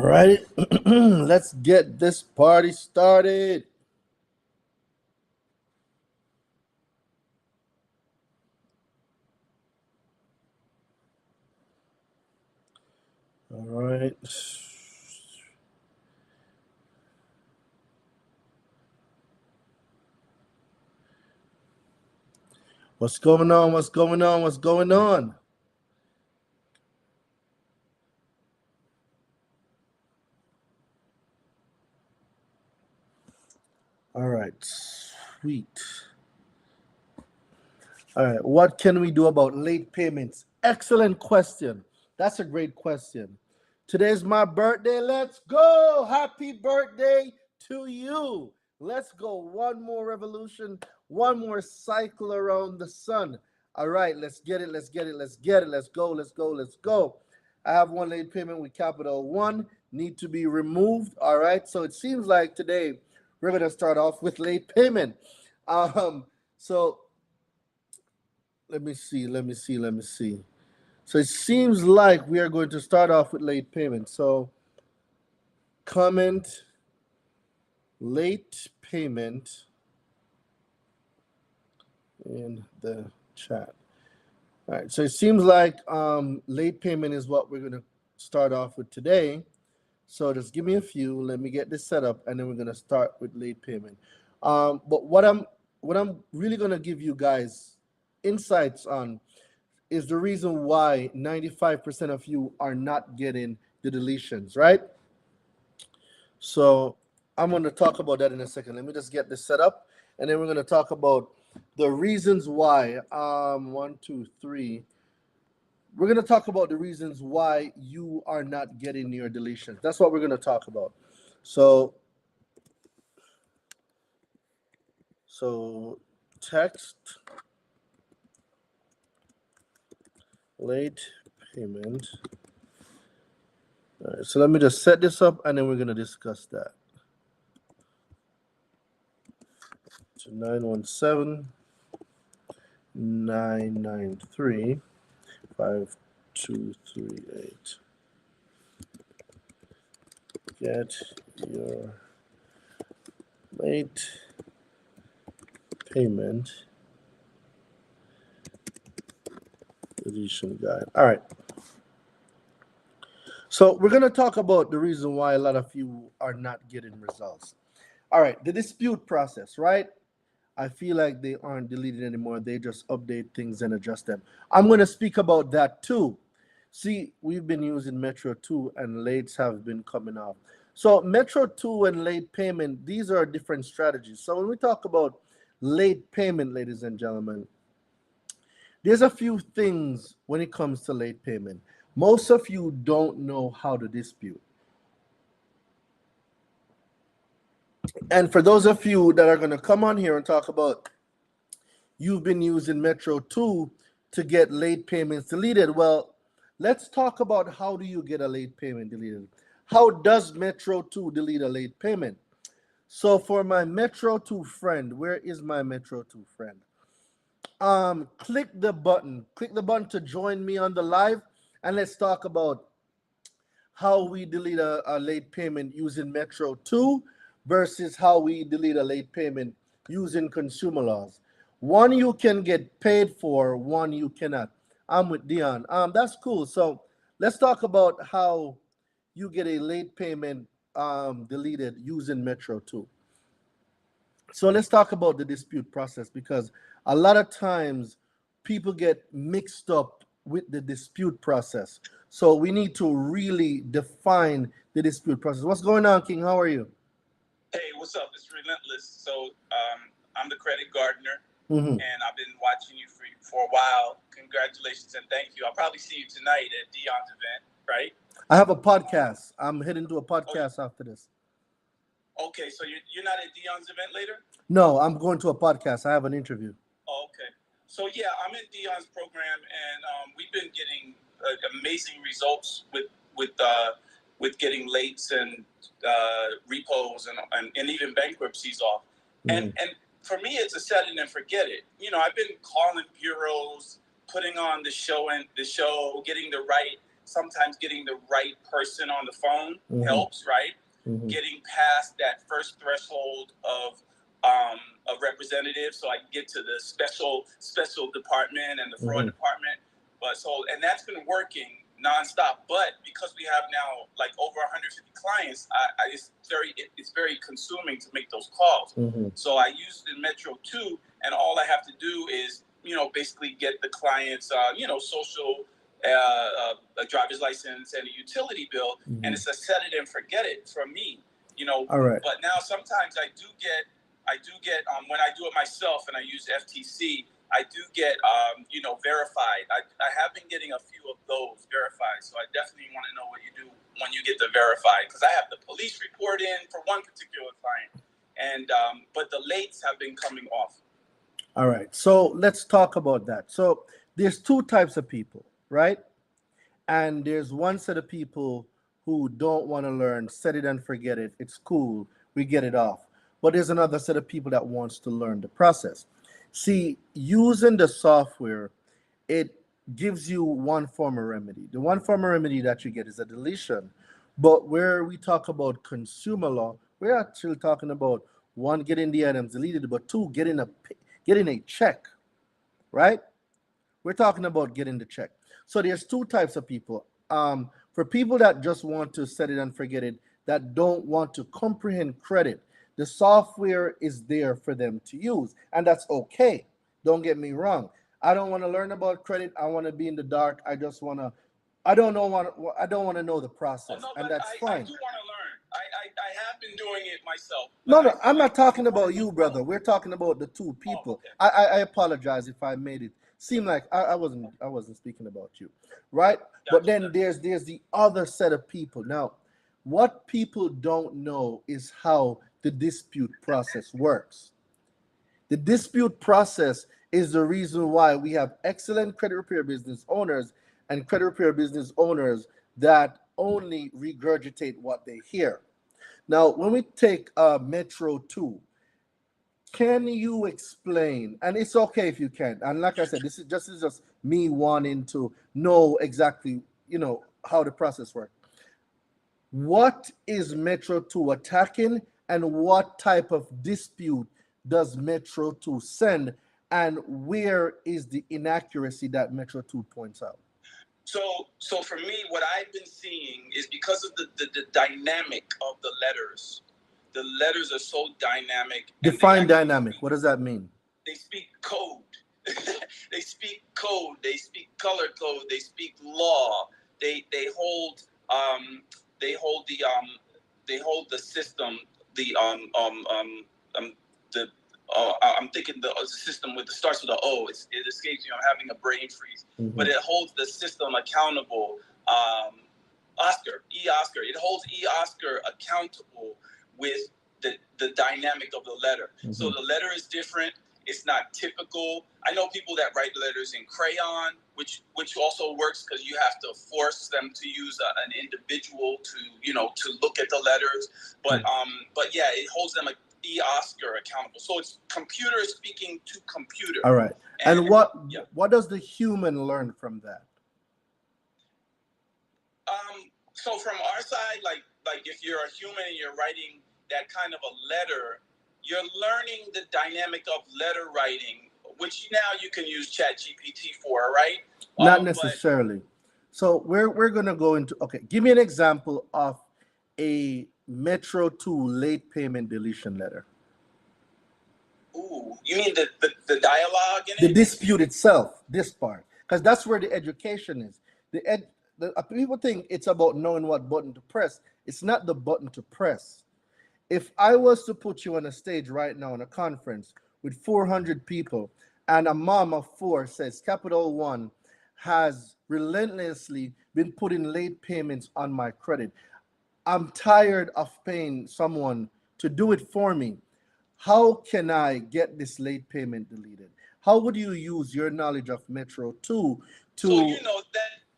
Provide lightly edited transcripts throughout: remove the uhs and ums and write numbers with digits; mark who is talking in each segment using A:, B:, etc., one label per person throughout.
A: right, let's get this party started. All right. What's going on? What's going on? What's going on? All right. Sweet. All right. What can we do about late payments? Excellent question. That's a great question. Today's my birthday. Let's go. Happy birthday to you. Let's go. One more revolution, one more cycle around the sun. All right. Let's get it. Let's get it. Let's get it. Let's go. Let's go. Let's go. I have one late payment with capital one, need to be removed. All right. So it seems like today we're going to start off with late payment. So let me see. So it seems like we are going to start off with late payment. So comment late payment in the chat. All right. So it seems like late payment is what we're going to start off with today. So just give me a few. Let me get this set up, and then we're going to start with late payment. But what I'm really going to give you guys insights on is the reason why 95% of you are not getting the deletions, right? So I'm going to talk about that in a second. Let me just get this set up, and then we're going to talk about the reasons why. One, two, three. We're going to talk about the reasons why you are not getting your deletions. That's what we're going to talk about. So, so text late payment. All right, so let me just set this up, and then we're going to discuss that. So 917-993-5238. Get your late payment deletion guide. All right. So we're going to talk about the reason why a lot of you are not getting results. All right, the dispute process, right? I feel like they aren't deleted anymore. They just update things and adjust them. I'm going to speak about that too. See, we've been using Metro 2 and lates have been coming off. So Metro 2 and late payment, these are different strategies. So when we talk about late payment, ladies and gentlemen, there's a few things when it comes to late payment. Most of you don't know how to dispute. And for those of you that are going to come on here and talk about you've been using Metro 2 to get late payments deleted, well, let's talk about how do you get a late payment deleted. How does Metro 2 delete a late payment? So for my Metro 2 friend, where is my Metro 2 friend? Click the button to join me on the live, and let's talk about how we delete a late payment using Metro 2 versus how we delete a late payment using consumer laws. One you can get paid for, one you cannot. I'm with Dion. That's cool. So let's talk about how you get a late payment deleted using Metro 2. So let's talk about the dispute process, because a lot of times people get mixed up with the dispute process. So we need to really define the dispute process. What's going on, King? How are you?
B: Hey, what's up? It's Relentless. So I'm the credit gardener,
A: Mm-hmm.
B: and I've been watching you for a while. Congratulations and thank you. I'll probably see you tonight at Dion's event, right?
A: I have a podcast. I'm heading to a podcast after this.
B: Okay, so you're not at Dion's event later?
A: No, I'm going to a podcast. I have an interview.
B: Oh, okay. So yeah, I'm in Dion's program, and we've been getting amazing results with getting lates and repos and even bankruptcies off. And for me, it's a set it and forget it. You know, I've been calling bureaus, putting on the show, getting the right sometimes getting the right person on the phone helps, right? Getting past that first threshold of a representative, so I can get to the special department and the fraud department. But and that's been working nonstop. But because we have now like over 150 clients, it's very consuming to make those calls. So I used in Metro 2, and all I have to do is basically get the client's social, a driver's license, and a utility bill, and it's a set it and forget it from me.
A: All right.
B: But now sometimes I do get when I do it myself and I use FTC, I do get verified. I have been getting a few of those verified, so I definitely want to know what you do when you get the verified, because I have the police report in for one particular client, and but the lates have been coming off.
A: All right, so let's talk about that. So there's two types of people, right? And there's one set of people who don't want to learn, set it and forget it. It's cool, we get it off. But there's another set of people that wants to learn the process. See, using the software, it gives you one form of remedy. The one form of remedy that you get is a deletion. But where we talk about consumer law, we're actually talking about one, getting the items deleted, but two, getting a check, right? We're talking about getting the check. So there's two types of people. For people that just want to set it and forget it, that don't want to comprehend credit, the software is there for them to use, and that's okay. Don't get me wrong. I don't want to learn about credit. I want to be in the dark. I don't want to know the process, and that's fine.
B: I do want to learn. I have been doing it myself.
A: No, I'm not talking about you, brother. We're talking about the two people.
B: Oh, okay.
A: I apologize if I made it seem like I wasn't speaking about you, right?
B: Gotcha.
A: But then there's the other set of people. Now, what people don't know is how the dispute process works. The dispute process is the reason why we have excellent credit repair business owners and credit repair business owners that only regurgitate what they hear. Now, when we take Metro 2, can you explain, and it's okay if you can, and like I said, this is just me wanting to know exactly, how the process works. What is Metro 2 attacking, and what type of dispute does Metro 2 send, and where is the inaccuracy that Metro 2 points out?
B: So for me, what I've been seeing is because of the dynamic of the letters. The letters are so dynamic.
A: Define dynamic. What does that mean?
B: They speak code. They speak code. They speak color code. They speak law. They hold the system. I'm thinking the system starts with an O. It escapes me. I'm having a brain freeze. But it holds the system accountable. Oscar. It holds Oscar accountable with the dynamic of the letter. So the letter is different. It's not typical. I know people that write letters in crayon, which also works because you have to force them to use an individual to look at the letters. But yeah, it holds them Oscar accountable. So it's computer speaking to computer.
A: All right. And what does the human learn from that?
B: So from our side, like if you're a human and you're writing that kind of a letter, you're learning the dynamic of letter writing, which now you can use ChatGPT for, right?
A: Not necessarily. So we're gonna go into, okay, give me an example of a Metro 2 late payment delition letter.
B: Ooh, you mean the dialogue in it?
A: The dispute itself, this part, because that's where the education is. People think it's about knowing what button to press. It's not the button to press. If I was to put you on a stage right now in a conference with 400 people, and a mom of four says Capital One has relentlessly been putting late payments on my credit, I'm tired of paying someone to do it for me. How can I get this late payment deleted? How would you use your knowledge of Metro 2 to...
B: So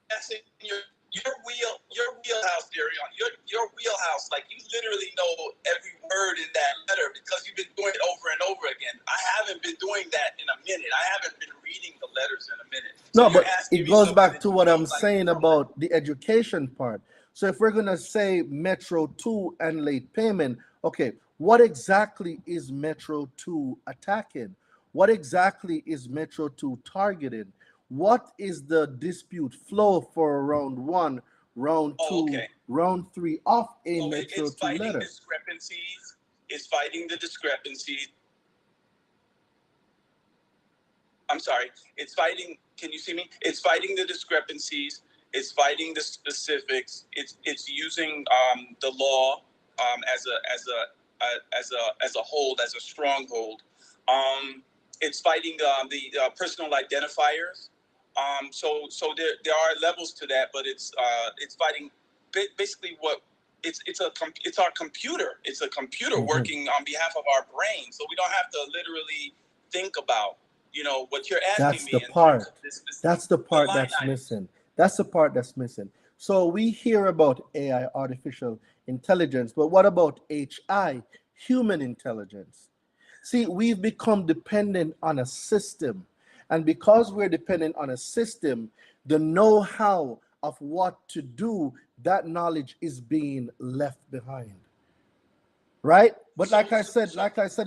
B: that's in your your wheelhouse, Darion. Your wheelhouse. Like, you literally know every word in that letter because you've been doing it over and over again. I haven't been doing that in a minute. I haven't been reading the letters in a minute. So
A: No, but it goes back to what I'm saying about the education part. So if we're gonna say Metro 2 and late payment, okay, what exactly is Metro 2 attacking? What exactly is Metro 2 targeted? What is the dispute flow for round 1, round 2, round 3 of a Metro 2 letter?
B: Discrepancies. It's fighting the discrepancies. I'm sorry. It's fighting. Can you see me? It's fighting the discrepancies. It's fighting the specifics. It's using the law as a hold, as a stronghold. It's fighting the personal identifiers. So there are levels to that, but it's fighting basically what it's our computer. It's a computer working on behalf of our brain, so we don't have to literally think about what you're asking
A: That's
B: me.
A: The part. That's the part that's missing. That's the part that's missing. So we hear about AI, artificial intelligence, but what about HI, human intelligence? See, we've become dependent on a system. And because we're dependent on a system, the know-how of what to do, that knowledge is being left behind. Right? But like I said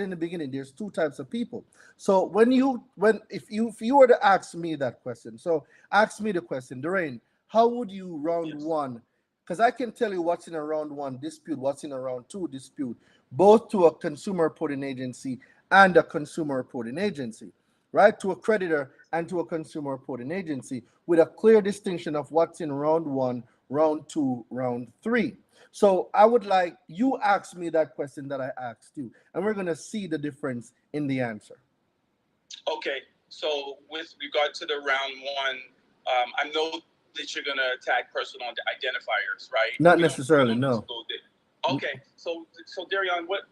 A: in the beginning, there's two types of people. So if you were to ask me that question, so ask me the question, Doreen, how would you round one? Because I can tell you what's in a round 1 dispute, what's in a round 2 dispute, both to a consumer reporting agency and a consumer reporting agency, right? To a creditor and to a consumer reporting agency, with a clear distinction of what's in round 1, round 2, round 3. So I would like you ask me that question that I asked you, and we're going to see the difference in the answer.
B: Okay, so with regard to the round 1, I know that you're going to attack personal identifiers, right?
A: Not necessarily, no.
B: Okay, so Darion, what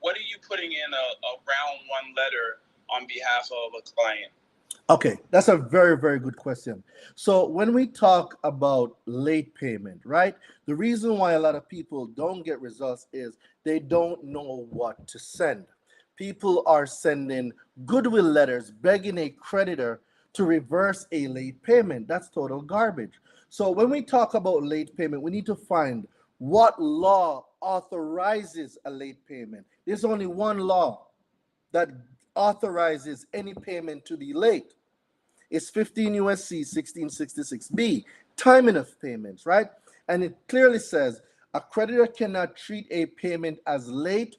B: are you putting in a round 1 letter on behalf of a client?
A: Okay, that's a very, very good question. So when we talk about late payment, right, the reason why a lot of people don't get results is they don't know what to send. People are sending goodwill letters begging a creditor to reverse a late payment. That's total garbage. So when we talk about late payment, we need to find what law authorizes a late payment. There's only one law that authorizes any payment to be late. It's 15 USC 1666B, timing of payments, right? And it clearly says a creditor cannot treat a payment as late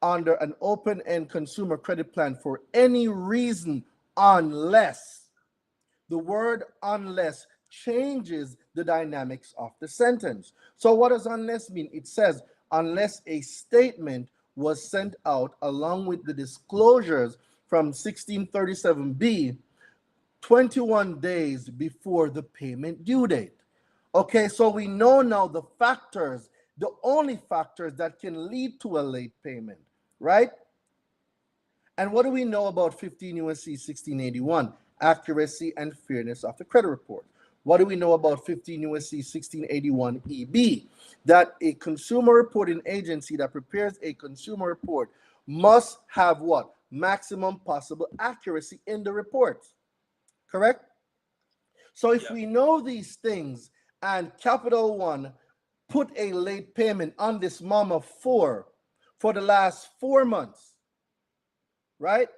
A: under an open-end consumer credit plan for any reason unless, the word unless changes the dynamics of the sentence. So what does unless mean? It says unless a statement was sent out along with the disclosures from 1637B 21 days before the payment due date. Okay, so we know now the factors, the only factors that can lead to a late payment, right? And what do we know about 15 USC 1681? Accuracy and fairness of the credit report. What do we know about 15 USC 1681 EB? That a consumer reporting agency that prepares a consumer report must have what? Maximum possible accuracy in the report. Correct? So if we know these things and Capital One put a late payment on this mama for the last 4 months, right?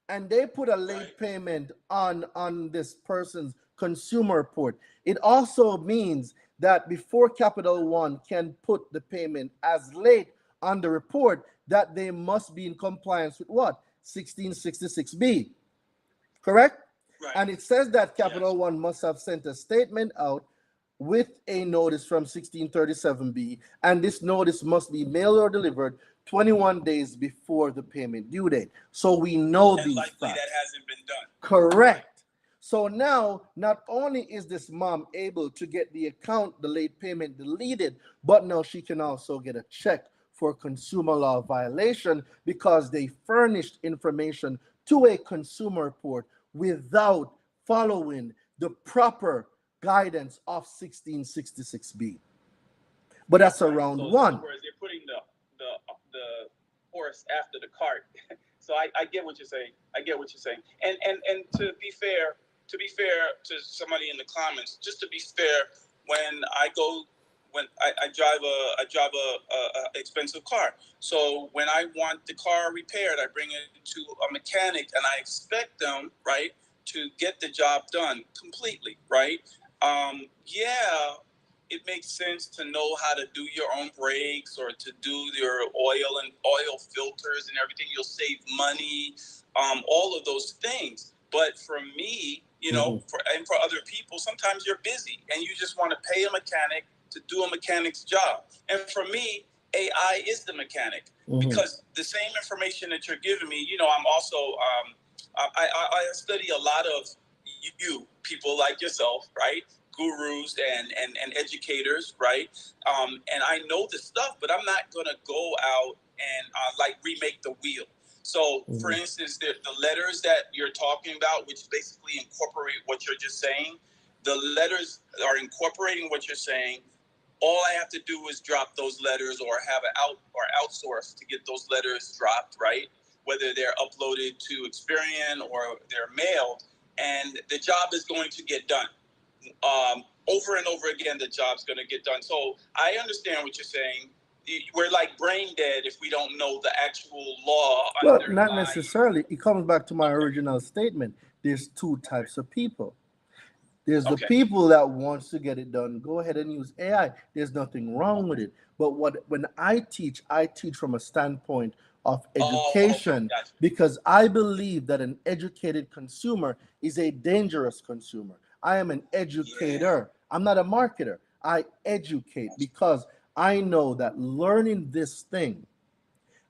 A: And they put a late payment on this person's consumer report. It also means that before Capital One can put the payment as late on the report, that they must be in compliance with what? 1666B. Correct? Right. And it says that Capital One must have sent a statement out with a notice from 1637B, and this notice must be mailed or delivered 21 days before the payment due date. So we know these facts.
B: That hasn't been done.
A: Correct. So now, not only is this mom able to get the account, the late payment deleted, but now she can also get a check for consumer law violation because they furnished information to a consumer report without following the proper guidance of 1666B. But that's
B: Right.
A: around
B: So in
A: one.
B: other words, they're putting the horse after the cart. So I get what you're saying. I get what you're saying. And to be fair, to somebody in the comments, just to be fair, when I drive a expensive car. So when I want the car repaired, I bring it to a mechanic, and I expect them, right, to get the job done completely, right? Yeah, it makes sense to know how to do your own brakes or to do your oil filters and everything. You'll save money, all of those things. But for me, for other people, sometimes you're busy and you just want to pay a mechanic to do a mechanic's job. And for me, AI is the mechanic, because the same information that you're giving me, I'm also, I study a lot of you people like yourself, right? Gurus and educators, right? And I know this stuff, but I'm not going to go out and like remake the wheel. So, for instance, the letters that you're talking about, which basically incorporate what you're just saying, the letters are incorporating what you're saying. All I have to do is drop those letters, or have outsource to get those letters dropped, right? Whether they're uploaded to Experian or they're mailed, and the job is going to get done. Over and over again, the job's going to get done. So I understand what you're saying. We're like brain dead if we don't know the actual law.
A: Well, not necessarily. It comes back to my original statement. There's two types of people. There's the people that wants to get it done. Go ahead and use AI. There's nothing wrong with it. But when I teach from a standpoint of education,
B: Gotcha.
A: because I believe that an educated consumer is a dangerous consumer. I am an educator. I'm not a marketer. I educate because I know that learning this thing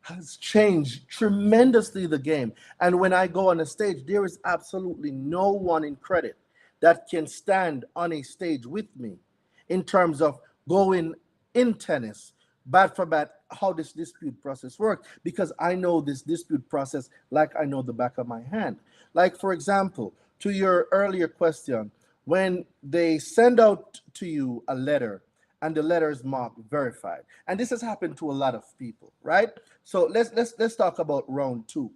A: has changed tremendously the game. And when I go on a stage, there is absolutely no one in credit that can stand on a stage with me in terms of going in tennis, bat for bat, how this dispute process works, because I know this dispute process like I know the back of my hand. Like, for example, to your earlier question, when they send out to you a letter and the letter is marked verified, and this has happened to a lot of people, right? So let's talk about round two.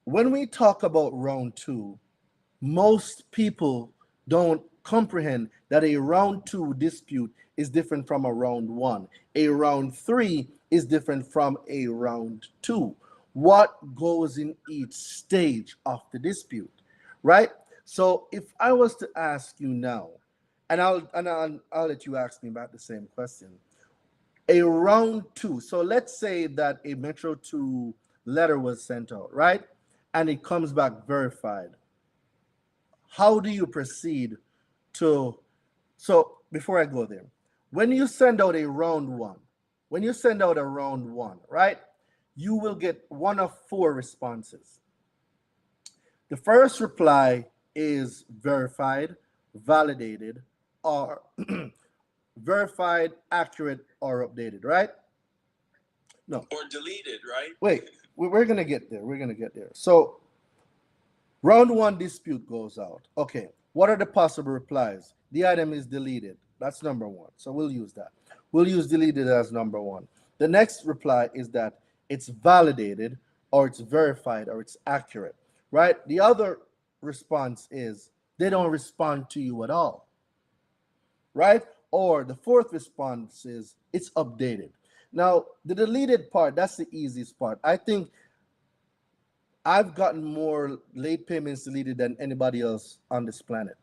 A: When we talk about round two, most people don't comprehend that a round two dispute is different from a round one. A round three is different from a round two. What goes in each stage of the dispute, right? So if I was to ask you now, and I'll let you ask me about the same question. A round two. So let's say that a Metro 2 letter was sent out, right? And it comes back verified. How do you proceed to, so before I go there, when you send out a round one, right, you will get one of four responses. The first reply is verified, validated, or verified, accurate, or updated, right? No.
B: Or deleted, right?
A: Wait, we're going to get there. We're going to get there. So round one dispute goes out. Okay, what are the possible replies? The item is deleted. That's number one. So we'll use that. We'll use deleted as number one. The next reply is that it's validated, or it's verified, or it's accurate, right? The other response is they don't respond to you at all, right? Or the fourth response is it's updated. Now, the deleted part, that's the easiest part. I think I've gotten more late payments deleted than anybody else on this planet.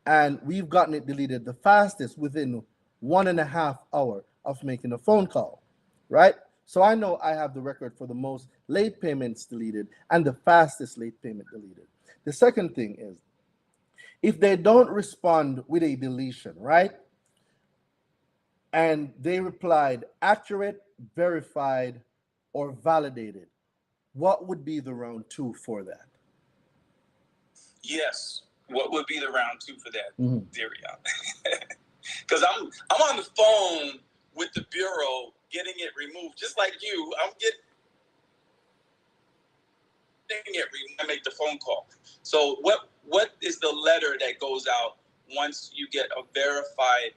A: And we've gotten it deleted the fastest within 1.5 hours of making a phone call, right? So I know I have the record for the most late payments deleted and the fastest late payment deleted. The second thing is, if they don't respond with a deletion, right? And they replied accurate, verified, or validated, what would be the round two for that?
B: Yes. What would be the round two for that? Because I'm on the phone with the bureau getting it removed, just like you. I'm getting. it when I make the phone call. So what is the letter that goes out once you get a verified?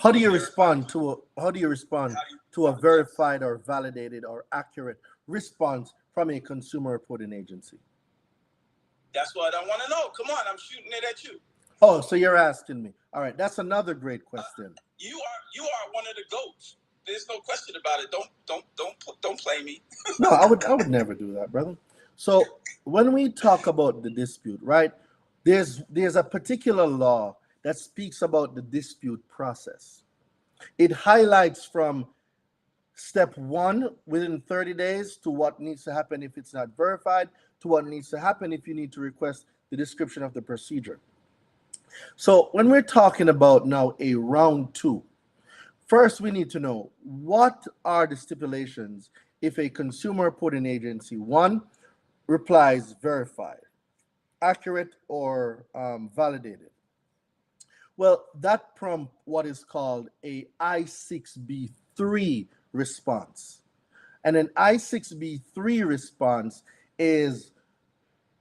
A: How do you respond to a verified or validated or accurate response from a consumer reporting agency?
B: That's what I want to know. Come on, I'm shooting it at you.
A: Oh, so you're asking me. All right, that's another great question.
B: You are one of the goats. There's no question about it. Don't play me.
A: No, I would never do that, brother. So when we talk about the dispute, right? There's a particular law that speaks about the dispute process. It highlights from step one within 30 days to what needs to happen if it's not verified, to what needs to happen if you need to request the description of the procedure. So when we're talking about now a round two, first we need to know what are the stipulations if a consumer reporting agency one replies verified, accurate, or validated. Well, that prompt what is called a I6B3 response. And an I6B3 response is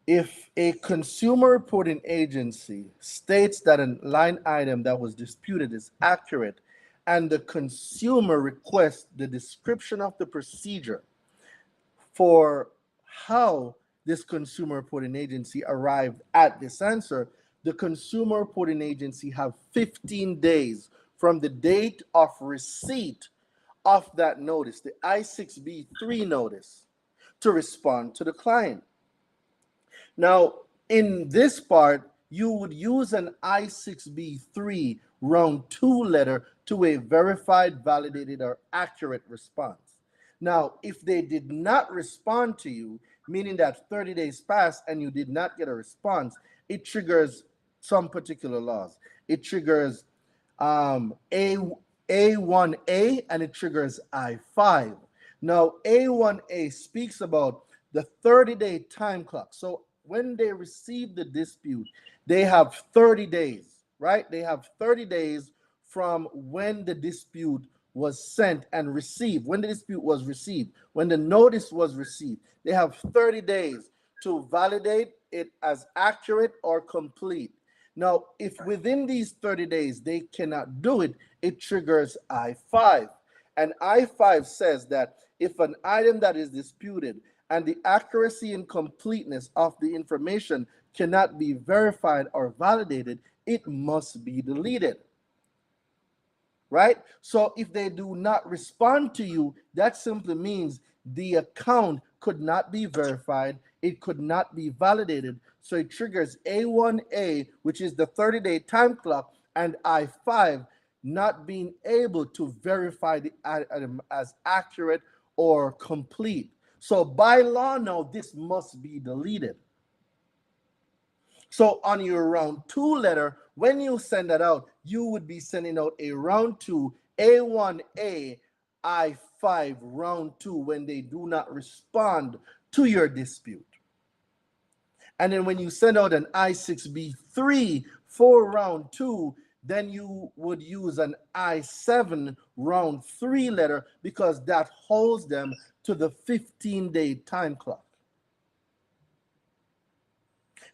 A: if a consumer reporting agency states that a line item that was disputed is accurate and the consumer requests the description of the procedure for how this consumer reporting agency arrived at this answer, the consumer reporting agency have 15 days from the date of receipt of that notice, the I6B3 notice, to respond to the client. Now, in this part, you would use an I6B3 round 2 letter to a verified, validated, or accurate response. Now, if they did not respond to you, meaning that 30 days passed and you did not get a response, it triggers some particular laws. It triggers A1A and it triggers I5. Now, A1A speaks about the 30-day time clock. So when they receive the dispute, they have 30 days, right? They have 30 days from when the dispute was sent and received, when the dispute was received, when the notice was received. They have 30 days to validate it as accurate or complete. Now, if within these 30 days they cannot do it, it triggers I5. And I5 says that if an item that is disputed and the accuracy and completeness of the information cannot be verified or validated, it must be deleted. Right? So if they do not respond to you, that simply means the account could not be verified, it could not be validated. So it triggers A1A, which is the 30-day time clock, and I5, not being able to verify the item as accurate or complete. So by law now, this must be deleted. So on your round 2 letter, when you send that out, you would be sending out a round 2, A1A, I5, round 2, when they do not respond to your dispute. And then when you send out an I6B3 for round 2, then you would use an I7 round 3 letter because that holds them to the 15-day time clock.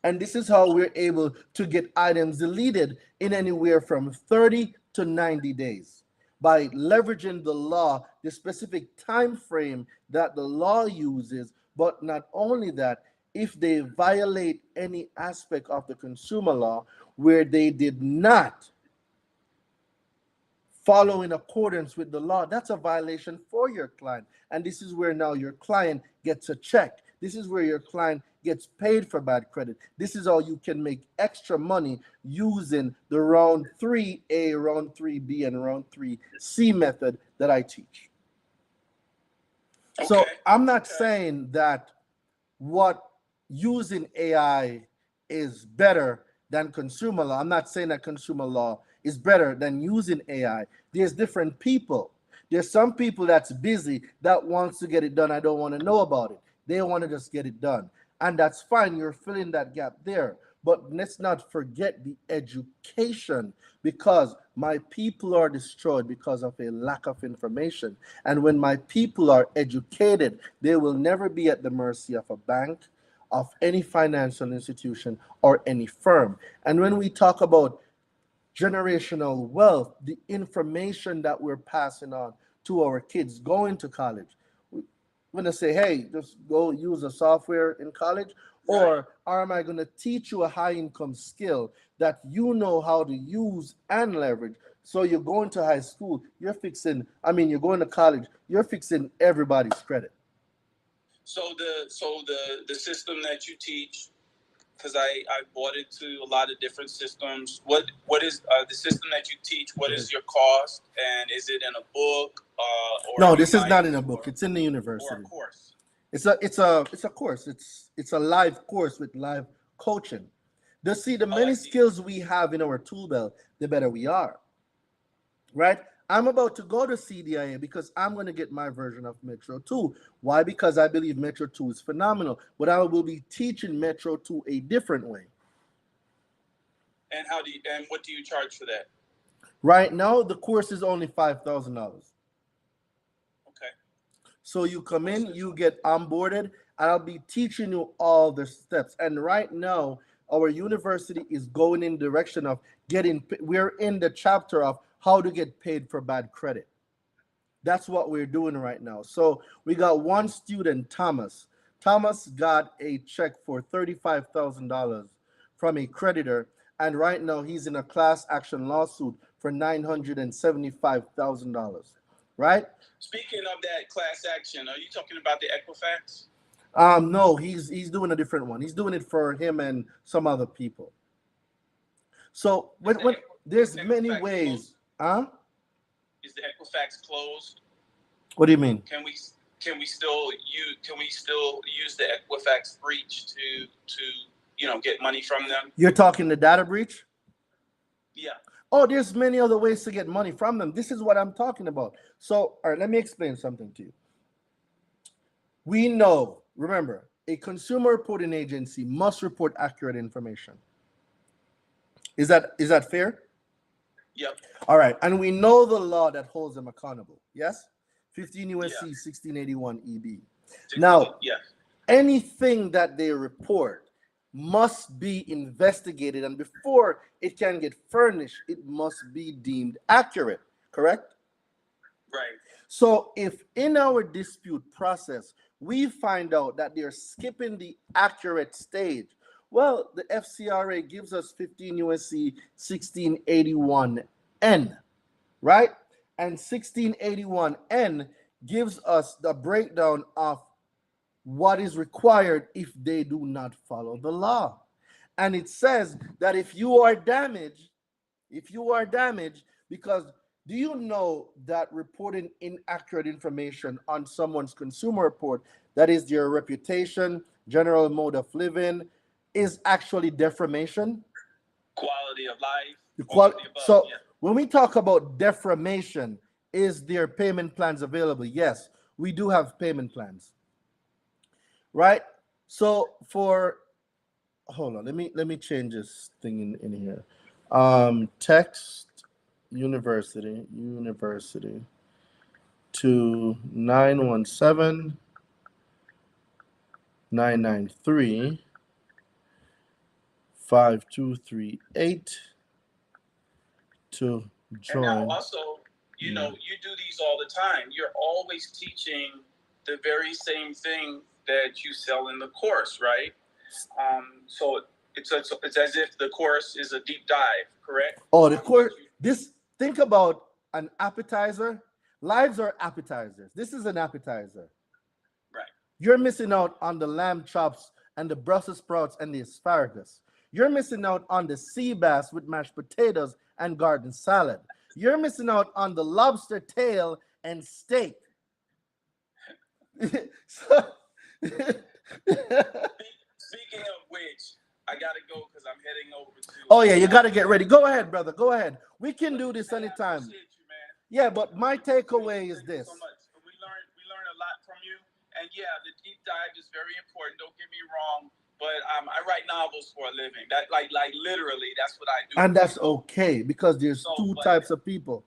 A: And this is how we're able to get items deleted in anywhere from 30 to 90 days by leveraging the law, the specific time frame that the law uses. But not only that, if they violate any aspect of the consumer law where they did not follow in accordance with the law, that's a violation for your client. And this is where now your client gets a check. This is where your client gets paid for bad credit. This is how you can make extra money using the round 3A, round 3B, and round 3C method that I teach. Okay. So I'm not saying that what using AI is better than consumer law. I'm not saying that consumer law is better than using AI. There's different people. There's some people that's busy that wants to get it done. I don't want to know about it. They want to just get it done. And that's fine. You're filling that gap there. But let's not forget the education, because my people are destroyed because of a lack of information. And when my people are educated, they will never be at the mercy of a bank, of any financial institution or any firm. And when we talk about generational wealth, the information that we're passing on to our kids going to college. We're going to say, hey, just go use a software in college, or am I going to teach you a high income skill that you know how to use and leverage? So you're going to high school, you're going to college, you're fixing everybody's credit.
B: So the system that you teach, because I bought into a lot of different systems. What is the system that you teach? What is your cost, and is it in a book? Or
A: no, this is not in a book. It's in the university.
B: Or a course.
A: It's a course. It's a live course with live coaching. The many skills we have in our tool belt, the better we are. Right? I'm about to go to CDIA because I'm going to get my version of Metro 2. Why? Because I believe Metro 2 is phenomenal, but I will be teaching Metro 2 a different way.
B: And what do you charge for that?
A: Right now, the course is only $5,000.
B: Okay.
A: So you come in, you get onboarded, and I'll be teaching you all the steps. And right now, our university is going in the direction of we're in the chapter of how to get paid for bad credit. That's what we're doing right now. So we got one student, Thomas. Thomas got a check for $35,000 from a creditor, and right now he's in a class action lawsuit for $975,000. Right?
B: Speaking of that class action, are you talking about the Equifax?
A: No, he's doing a different one. He's doing it for him and some other people. So when there's many ways.
B: Is the Equifax closed?
A: What do you mean?
B: Can we still use the Equifax breach to get money from them?
A: You're talking the data breach?
B: Yeah.
A: Oh, there's many other ways to get money from them. This is what I'm talking about. So, all right, let me explain something to you. We know, remember, a consumer reporting agency must report accurate information. Is that fair?
B: Yep.
A: All right, and we know the law that holds them accountable. Yes? 15 USC 1681 EB. Now, anything that they report must be investigated, and before it can get furnished, it must be deemed accurate, correct?
B: Right.
A: So if in our dispute process we find out that they're skipping the accurate stage, well, the FCRA gives us 15 USC 1681N, right? And 1681N gives us the breakdown of what is required if they do not follow the law. And it says that if you are damaged, because do you know that reporting inaccurate information on someone's consumer report, that is their reputation, general mode of living, is actually defamation?
B: Quality of life.
A: When we talk about defamation, is there payment plans available? Yes, we do have payment plans. Right? So hold on, let me change this thing in here. Text university to 917 993 5238 to join.
B: And now also, you do these all the time. You're always teaching the very same thing that you sell in the course, right? So it's as if the course is a deep dive, correct?
A: Oh, the course. Think about an appetizer. Lives are appetizers. This is an appetizer.
B: Right.
A: You're missing out on the lamb chops and the Brussels sprouts and the asparagus. You're missing out on the sea bass with mashed potatoes and garden salad. You're missing out on the lobster tail and steak.
B: Speaking of which, I gotta go because I'm heading over to.
A: Oh yeah, you gotta get ready. Go ahead, brother. Go ahead. We can do this anytime.
B: You, man.
A: Yeah, but my takeaway is this.
B: So much. We learn a lot from you, and yeah, the deep dive is very important. Don't get me wrong, but I write novels for a living. That like literally, that's what I do.
A: And that's okay because there's two types of people.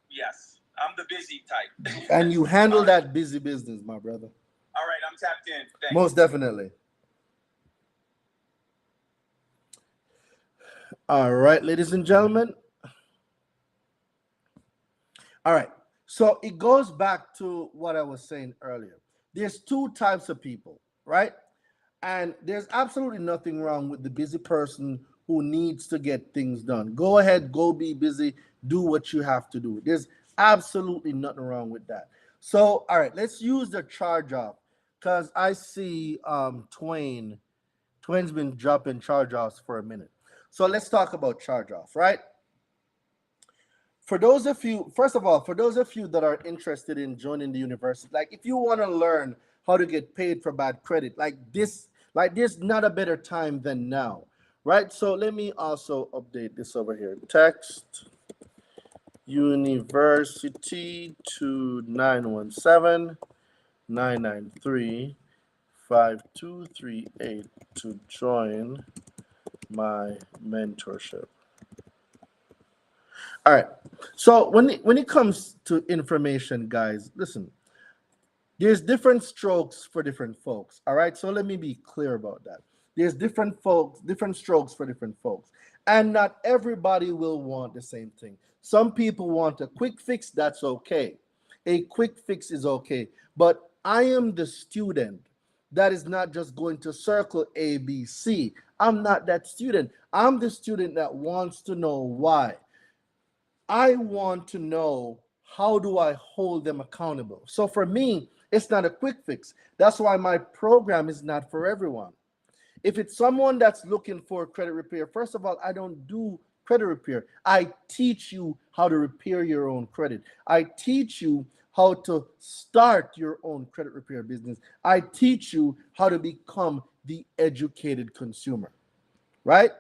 B: Yes, I'm the busy type.
A: And you handle that busy business, my brother.
B: All right, I'm tapped in. Thanks.
A: Most definitely. All right, ladies and gentlemen. All right. So it goes back to what I was saying earlier. There's two types of people, right? And there's absolutely nothing wrong with the busy person who needs to get things done. Go ahead, go be busy, do what you have to do. There's absolutely nothing wrong with that. So, all right, let's use the charge off because I see Twain. Twain's been dropping charge offs for a minute. So let's talk about charge off, right? For those of you, first of all, for those of you that are interested in joining the university, like if you want to learn how to get paid for bad credit, like there's not a better time than now, right? So let me also update this over here. Text university to 917-993-5238 to join my mentorship. All right. So when it comes to information, guys, listen, there's different strokes for different folks. All right. So let me be clear about that. There's different folks, different strokes for different folks. And not everybody will want the same thing. Some people want a quick fix, that's okay. A quick fix is okay. But I am the student that is not just going to circle A, B, C. I'm not that student. I'm the student that wants to know why. I want to know how do I hold them accountable. So for me, it's not a quick fix. That's why my program is not for everyone. If it's someone that's looking for credit repair, first of all, I don't do credit repair. I teach you how to repair your own credit. I teach you how to start your own credit repair business. I teach you how to become the educated consumer, right?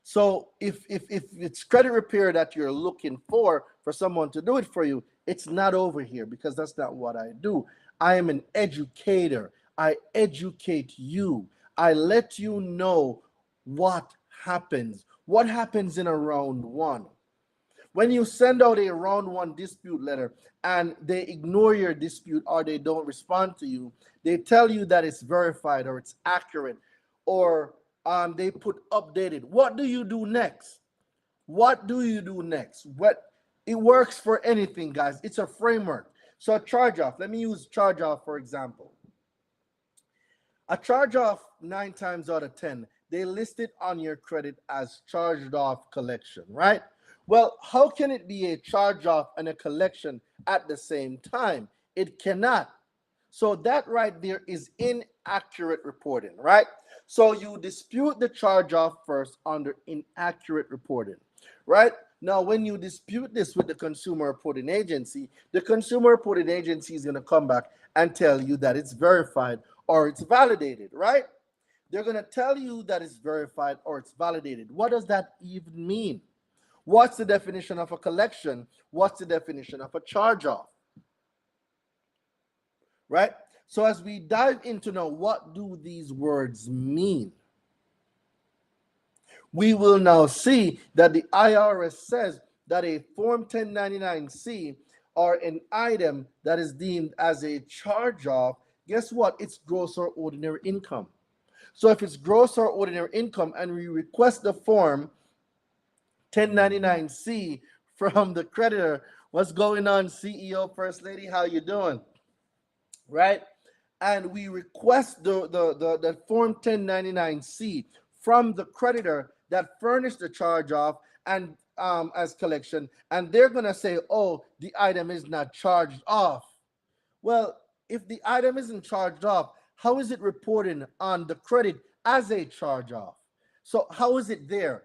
A: So if it's credit repair that you're looking for someone to do it for you, it's not over here because that's not what I do. I am an educator. I educate you. I let you know what happens. What happens in a round one? When you send out a round one dispute letter and they ignore your dispute or they don't respond to you, they tell you that it's verified or it's accurate or they put updated. What do you do next? What do you do next? What it works for anything, guys. It's a framework. So a charge off. Let me use charge off for example. A charge off 9 times out of 10, they list it on your credit as charged off collection, right? Well, how can it be a charge off and a collection at the same time? It cannot. So that right there is inaccurate reporting, right? So you dispute the charge off first under inaccurate reporting, right? Now, when you dispute this with the consumer reporting agency, the consumer reporting agency is going to come back and tell you that it's verified or it's validated, right? They're going to tell you that it's verified or it's validated. What does that even mean? What's the definition of a collection? What's the definition of a charge off? Right? So as we dive into now, what do these words mean? We will now see that the IRS says that a Form 1099-C or an item that is deemed as a charge off, guess what? It's gross or ordinary income. So if it's gross or ordinary income and we request the Form 1099-C from the creditor, what's going on, CEO, First Lady? How you doing? Right? And we request the Form 1099-C from the creditor that furnished the charge off and as collection, and they're going to say, oh, the item is not charged off. Well, if the item isn't charged off, how is it reported on the credit as a charge off? So how is it there?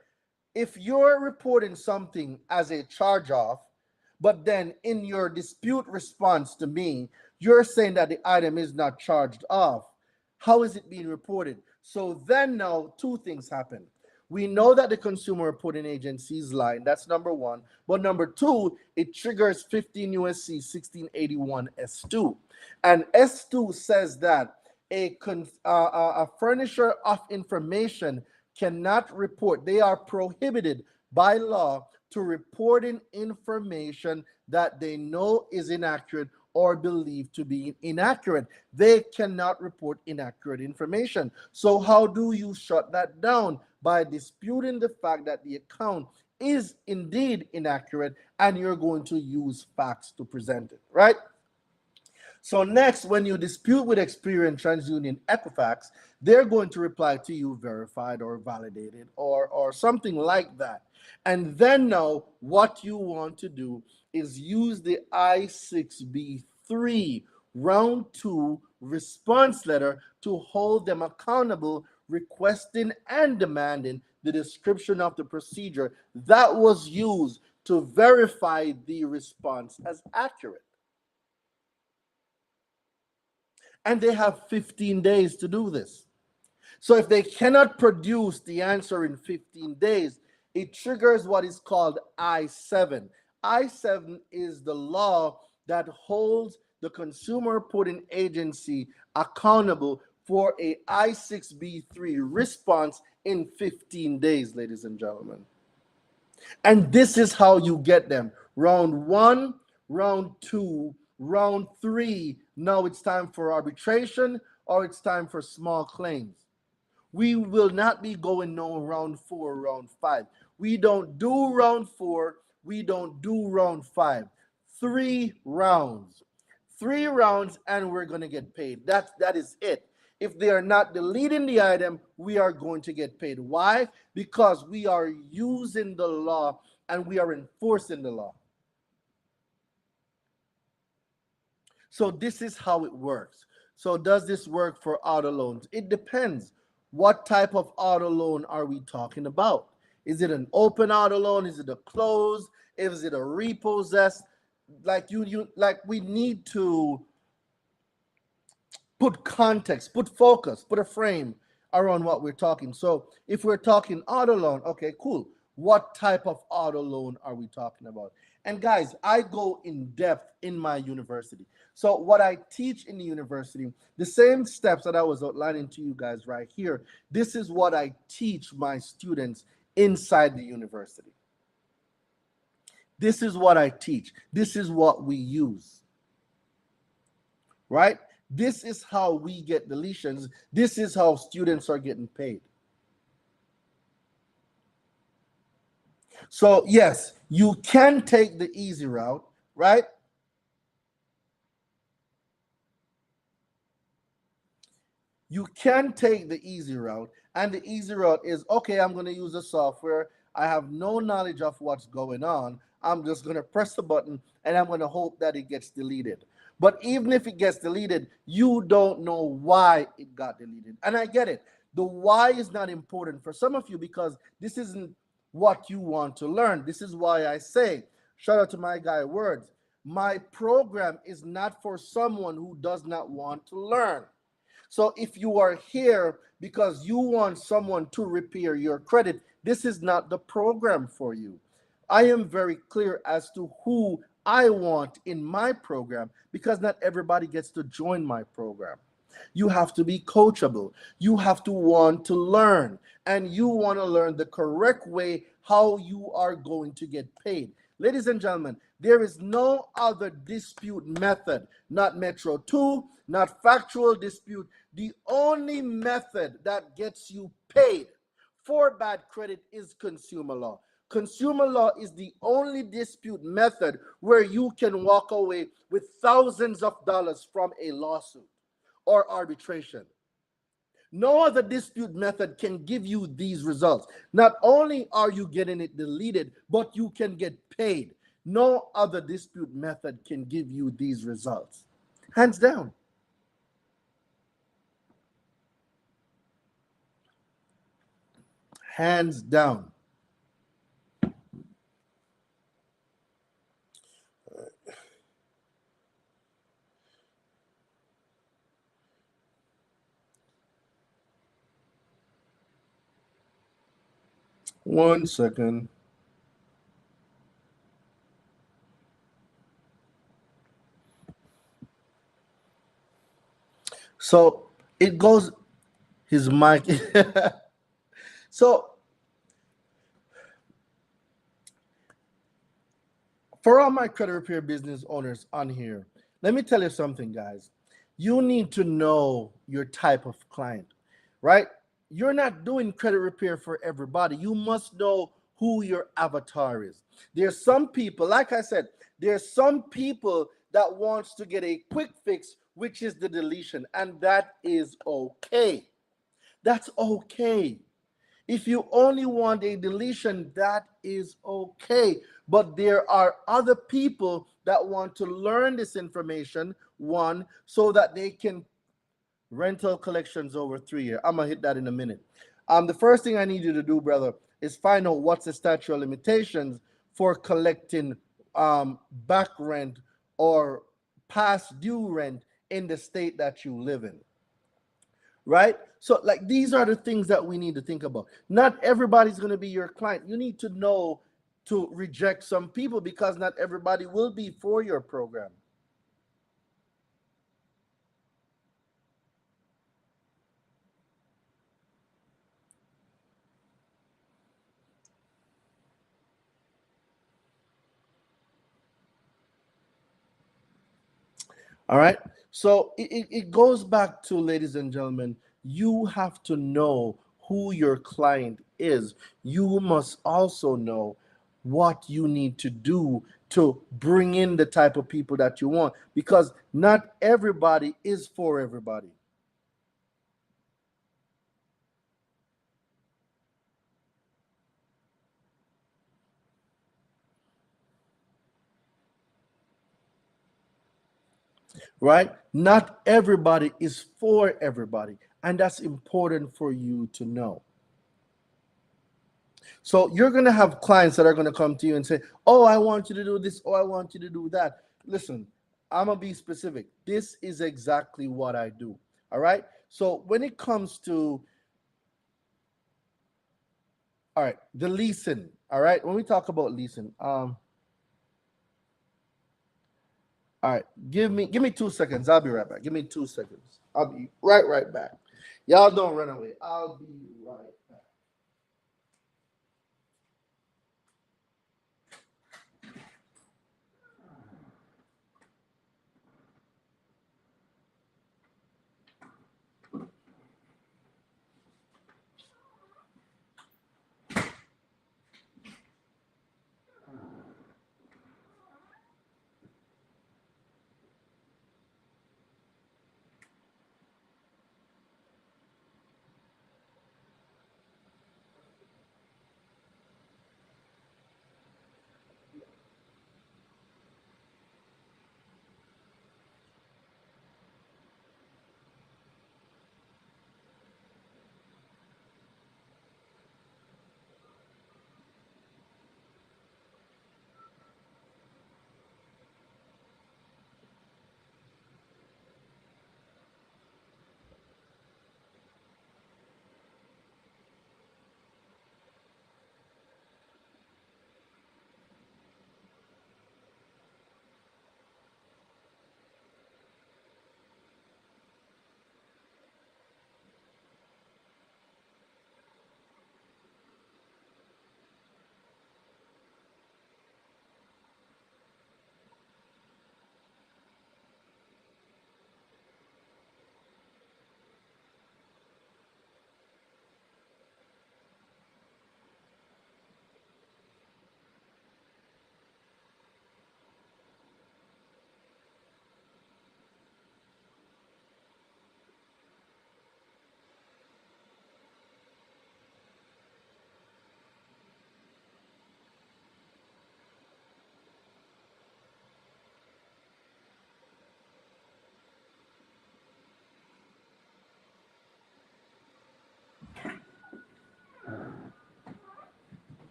A: If you're reporting something as a charge off, but then in your dispute response to me, you're saying that the item is not charged off, how is it being reported? So then now two things happen. We know that the consumer reporting agency is lying. That's number one. But number two, it triggers 15 USC 1681 S2. And S2 says that a furnisher of information cannot report. They are prohibited by law to reporting information that they know is inaccurate or believed to be inaccurate. They cannot report inaccurate information. So how do you shut that down? by disputing the fact that the account is indeed inaccurate, and you're going to use facts to present it, right? So next, when you dispute with Experian, TransUnion, Equifax, they're going to reply to you verified or validated or something like that. And then now what you want to do is use the I-6B3 round 2 response letter to hold them accountable, requesting and demanding the description of the procedure that was used to verify the response as accurate. And they have 15 days to do this. So if they cannot produce the answer in 15 days, it triggers what is called I-7. I-7 is the law that holds the consumer reporting agency accountable for a I-6B3 response in 15 days, ladies and gentlemen. And this is how you get them. Round 1, round 2, round 3. Now it's time for arbitration or it's time for small claims. We will not be going no round 4, round 5. We don't do round 4. We don't do round 5. 3 rounds. 3 rounds and we're going to get paid. That is it. If they are not deleting the item, we are going to get paid. Why? Because we are using the law and we are enforcing the law. So this is how it works. So does this work for auto loans? It depends. What type of auto loan are we talking about? Is it an open auto loan? Is it a closed? Is it a repossessed? Like we need to put context, put focus, put a frame around what we're talking. So if we're talking auto loan, okay, cool. What type of auto loan are we talking about? And guys, I go in depth in my university. So what I teach in the university, the same steps that I was outlining to you guys right here, this is what I teach my students inside the university. This is what I teach. This is what we use. Right? This is how we get deletions. This is how students are getting paid. So yes, you can take the easy route, right? You can take the easy route, and the easy route is, okay, I'm going to use the software. I have no knowledge of what's going on. I'm just going to press the button and I'm going to hope that it gets deleted. But even if it gets deleted, you don't know why it got deleted. And I get it. The why is not important for some of you because this isn't what you want to learn. This is why I say, shout out to my guy Words, my program is not for someone who does not want to learn. So if you are here because you want someone to repair your credit, this is not the program for you. I am very clear as to who I want in my program because not everybody gets to join my program. You have to be coachable. You have to want to learn, and you want to learn the correct way how you are going to get paid. Ladies and gentlemen, there is no other dispute method, not Metro 2, not factual dispute. The only method that gets you paid for bad credit is consumer law. Consumer law is the only dispute method where you can walk away with thousands of dollars from a lawsuit or arbitration. No other dispute method can give you these results. Not only are you getting it deleted, but you can get paid. No other dispute method can give you these results. Hands down. Hands down. One second. So it goes, his mic. So for all my credit repair business owners on here, let me tell you something, guys. You need to know your type of client, right? you're not doing credit repair for everybody. You must know who your avatar is. There's some people, like I said, there's some people that wants to get a quick fix, which is the deletion, and that is okay. That's okay. If you only want a deletion, that is okay. But there are other people that want to learn this information, one, so that they can rental collections over 3 years. I'm gonna hit that in a minute. The first thing I need you to do, brother, is find out what's the statute of limitations for collecting back rent or past due rent in the state that you live in. Right? So, like, these are the things that we need to think about. Not everybody's going to be your client. You need to know to reject some people because not everybody will be for your program. All right. So it goes back to, ladies and gentlemen, you have to know who your client is. You must also know what you need to do to bring in the type of people that you want because not everybody is for everybody. Right? Not everybody is for everybody. And that's important for you to know. So you're going to have clients that are going to come to you and say, oh, I want you to do this. Oh, I want you to do that. Listen, I'm going to be specific. This is exactly what I do. All right. So when it comes to, all right, the leasing. All right. When we talk about leasing, all right, give me 2 seconds. I'll be right back. Give me 2 seconds. I'll be right back. Y'all don't run away. I'll be right back.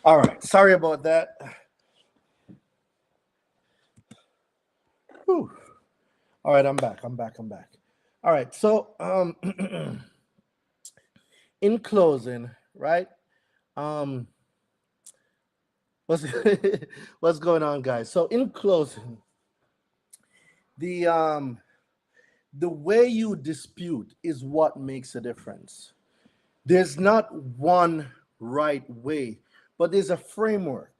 A: All right. Sorry about that. Whew. All right, I'm back. All right. So in closing, right? Um what's what's going on, guys? So in closing, the um the way you dispute is what makes a difference. There's not one right way, but there's a framework.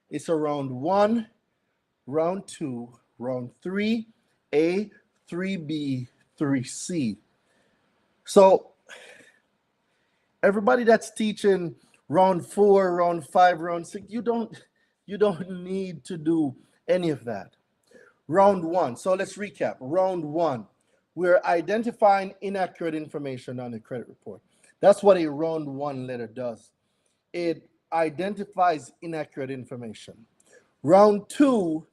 A: It's a round one, round two, round three, A, 3B, 3C. So everybody that's teaching round four, round five, round six, you don't need to do any of that. Round one. So let's recap. Round one, we're identifying inaccurate information on the credit report. That's what a round one letter does. It identifies inaccurate information. Round two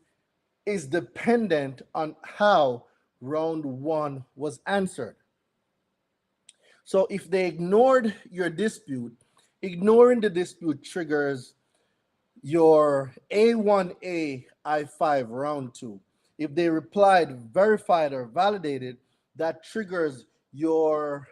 A: is dependent on how round one was answered. So if they ignored your dispute, ignoring the dispute triggers your A1A I5 round two. If they replied verified or validated, that triggers your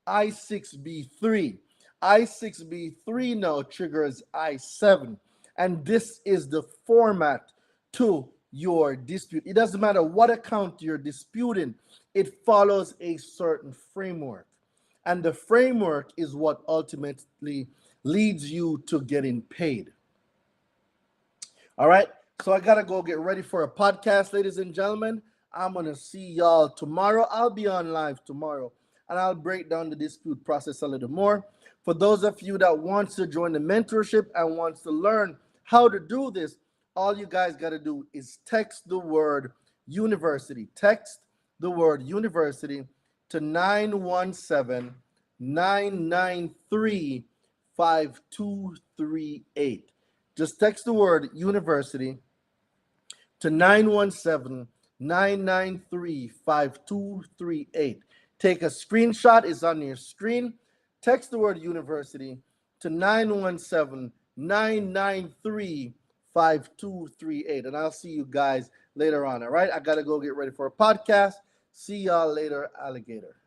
A: I6B3. I6B3 now triggers I7. And this is the format to your dispute. It doesn't matter what account you're disputing, it follows a certain framework. And the framework is what ultimately leads you to getting paid. All right. So I got to go get ready for a podcast, ladies and gentlemen. I'm going to see y'all tomorrow. I'll be on live tomorrow and I'll break down the dispute process a little more. For those of you that wants to join the mentorship and wants to learn how to do this, all you guys got to do is text the word university. Text the word university to 917-993-5238. Just text the word university to 917-993-5238. Take a screenshot, it's on your screen. Text the word university to 917-993-5238. And I'll see you guys later on. All right. I got to go get ready for a podcast. See y'all later, alligator.